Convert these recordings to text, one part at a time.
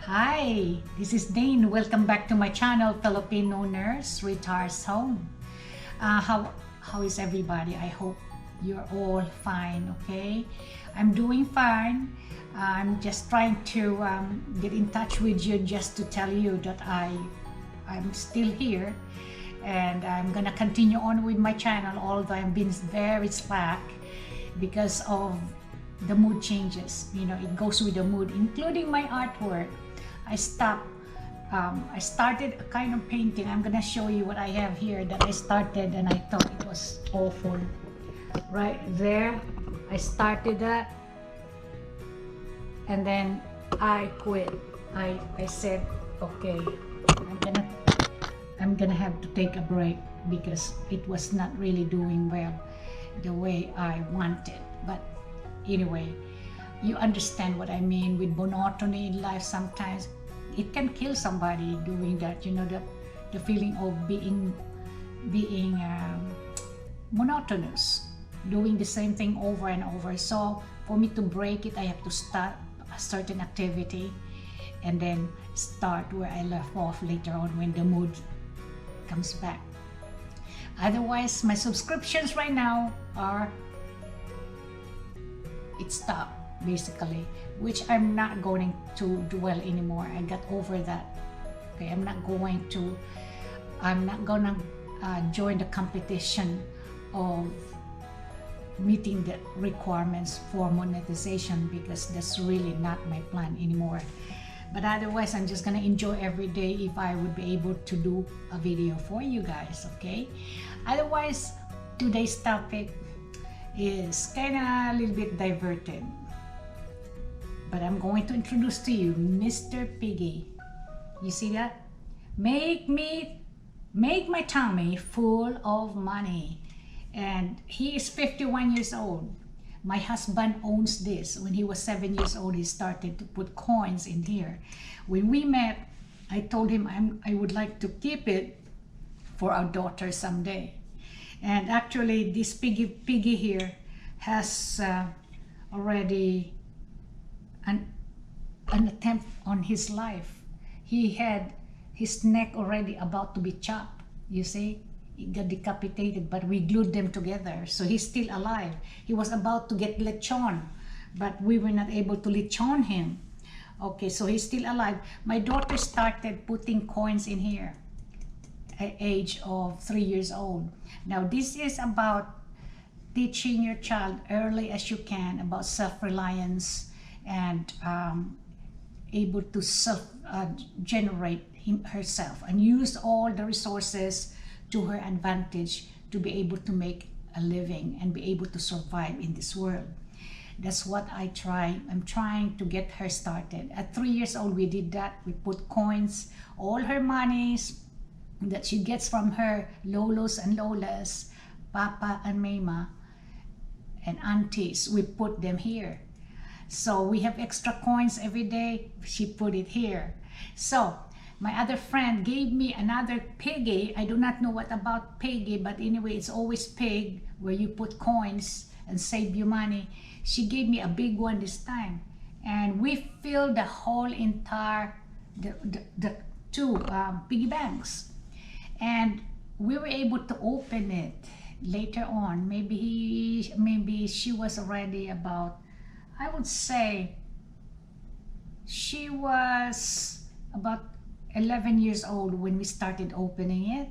Hi, this is Dane. Welcome back to my channel, Filipino Nurse Retires Home. How is everybody? I hope you're all fine, okay? I'm doing fine. I'm just trying to get in touch with you just to tell you that I'm still here and I'm gonna continue on with my channel, although I've been very slack because of the mood changes. You know, it goes with the mood, including my artwork. I started a kind of painting. I'm gonna show you what I have here that I started and I thought it was awful. Right there, I started that and then I quit. I said, okay, I'm gonna have to take a break because it was not really doing well the way I wanted. But anyway, you understand what I mean with monotony in life. Sometimes it can kill somebody doing that, you know, the feeling of being monotonous, doing the same thing over and over. So for me to break it, I have to start a certain activity and then start where I left off later on when the mood comes back. Otherwise, my subscriptions right now are, it stopped basically, which I'm not going to dwell anymore. I got over that. Okay, I'm not gonna join the competition of meeting the requirements for monetization because that's really not my plan anymore. But otherwise, I'm just gonna enjoy every day if I would be able to do a video for you guys, okay? Otherwise, today's topic is kind of a little bit diverted. But I'm going to introduce to you Mr. Piggy. You see that? Make my tummy full of money. And he is 51 years old. My husband owns this. When he was 7 years old, he started to put coins in here. When we met, I told him I would like to keep it for our daughter someday. And actually, this piggy here has already an attempt on his life. He had his neck already about to be chopped. You see, he got decapitated, but we glued them together, so he's still alive. He was about to get lechon, but we were not able to lechon him. Okay, so he's still alive. My daughter started putting coins in here at age of 3 years old. Now this is about teaching your child early as you can about self-reliance and able to self-generate herself and use all the resources to her advantage to be able to make a living and be able to survive in this world. That's what I'm trying to get her started. At 3 years old, we did that. We put coins, all her monies that she gets from her lolos and lolas, papa and mama, and aunties, we put them here. So we have extra coins every day. She put it here. So my other friend gave me another piggy. I do not know what about piggy, but anyway, it's always pig where you put coins and save you money. She gave me a big one this time. And we filled the whole entire, the two piggy banks. And we were able to open it later on. Maybe she was already about, I would say she was about 11 years old when we started opening it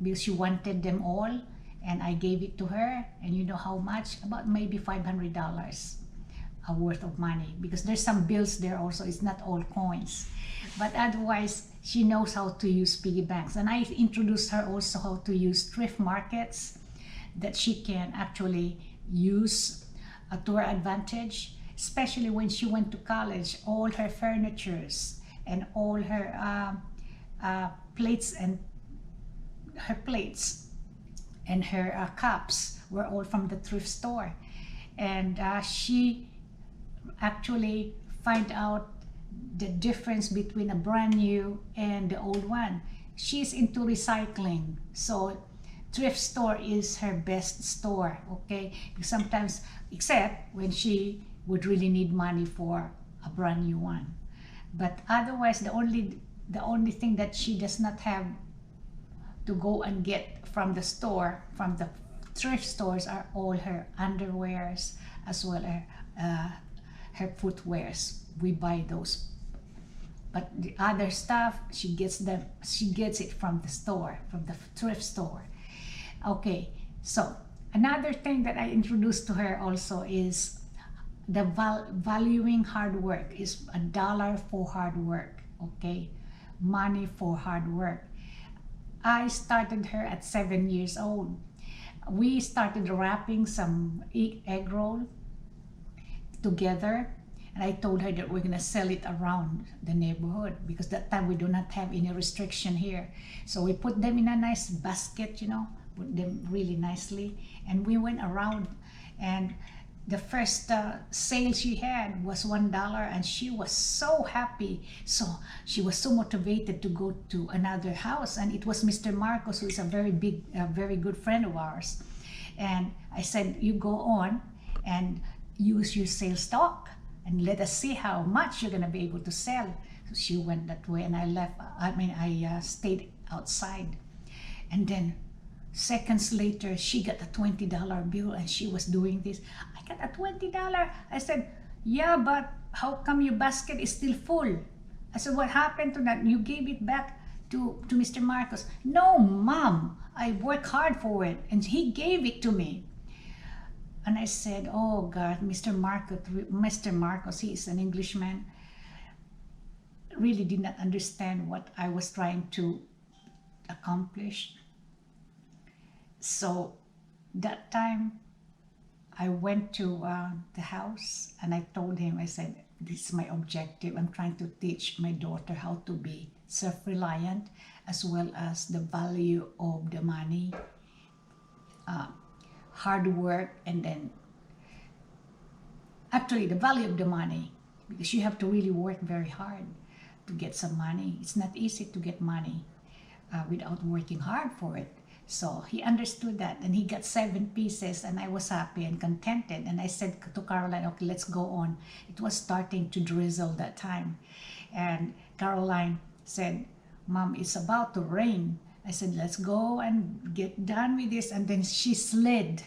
because she wanted them all, and I gave it to her. And you know how much? About maybe $500 worth of money, because there's some bills there also. It's not all coins, but otherwise she knows how to use piggy banks. And I introduced her also how to use thrift markets that she can actually use to her advantage, especially when she went to college. All her furnitures and all her plates and her cups were all from the thrift store. And she actually find out the difference between a brand new and the old one. She's into recycling, so thrift store is her best store, okay? Because sometimes, except when she would really need money for a brand new one. But otherwise, the only thing that she does not have to go and get from the store, from the thrift stores, are all her underwears as well as her footwears. We buy those. But the other stuff, she gets it from the store, from the thrift store. Okay, so another thing that I introduced to her also is the valuing hard work, is $1 for hard work. Okay, money for hard work. I started her at 7 years old. We started wrapping some egg roll together, and I told her that we're gonna sell it around the neighborhood, because that time we do not have any restriction here. So we put them in a nice basket, put them really nicely, and we went around, and the first sale she had was $1, and she was so happy. So she was so motivated to go to another house, and it was Mr. Marcos, who is a very good friend of ours. And I said, you go on and use your sales stock and let us see how much you're gonna be able to sell. So she went that way, and I stayed outside. And then seconds later, she got a $20 bill, and she was doing this. I got a $20. I said, yeah, but how come your basket is still full? I said, what happened to that? You gave it back to Mr. Marcos. No, Mom, I worked hard for it, and he gave it to me. And I said, oh God, Mr. Marcos, he is an Englishman, really did not understand what I was trying to accomplish. So that time I went to the house, and I told him, I said, this is my objective. I'm trying to teach my daughter how to be self-reliant, as well as the value of the money, hard work, and then actually the value of the money, because you have to really work very hard to get some money. It's not easy to get money without working hard for it. So he understood that, and he got 7 pieces, and I was happy and contented. And I said to Caroline, okay, let's go on. It was starting to drizzle that time. And Caroline said, Mom, it's about to rain. I said, let's go and get done with this. And then she slid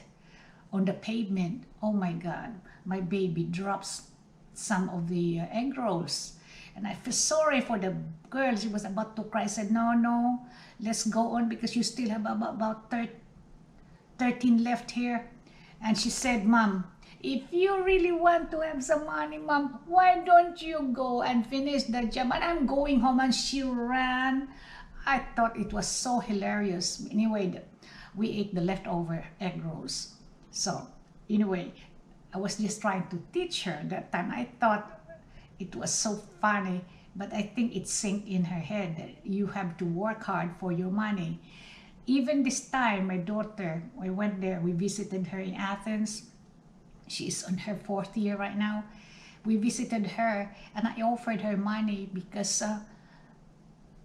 on the pavement. Oh my God, my baby drops some of the egg rolls. And I feel sorry for the girl. She was about to cry. I said, no, let's go on, because you still have about 13 left here. And she said, Mom, if you really want to have some money, Mom, why don't you go and finish the job? And I'm going home. And she ran. I thought it was so hilarious. Anyway, we ate the leftover egg rolls. So anyway, I was just trying to teach her that time. I thought it was so funny, but I think it sank in her head that you have to work hard for your money. Even this time, my daughter, I went there, we visited her in Athens. She's on her 4th year right now. We visited her, and I offered her money because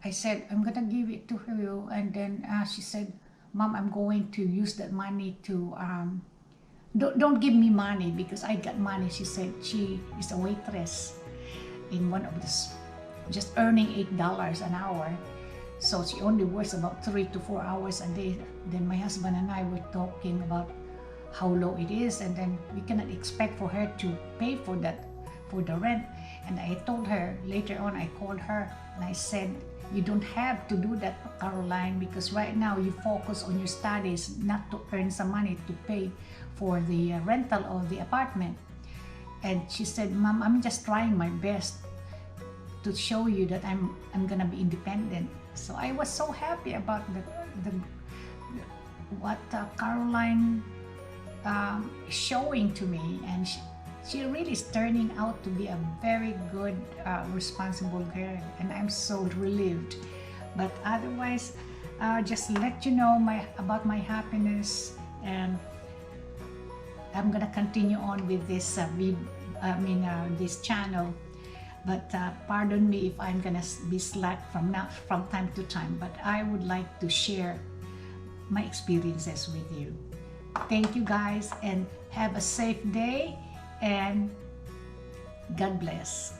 I said, I'm gonna give it to her. And then she said, Mom, I'm going to use that money to, don't give me money because I got money. She said she is a waitress in one of this, just earning $8 an hour. So she only works about 3 to 4 hours a day. Then my husband and I were talking about how low it is, and then we cannot expect for her to pay for that, for the rent. And I told her, later on I called her and I said, you don't have to do that, Caroline, because right now you focus on your studies, not to earn some money to pay for the rental of the apartment. And she said, Mom, I'm just trying my best to show you that I'm gonna be independent. So I was so happy about what Caroline showing to me, and she really is turning out to be a very good, responsible girl, and I'm so relieved. But otherwise, just let you know about my happiness, and I'm gonna continue on with this this channel. But pardon me if I'm gonna be slack from time to time, but I would like to share my experiences with you. Thank you guys, and have a safe day, and God bless.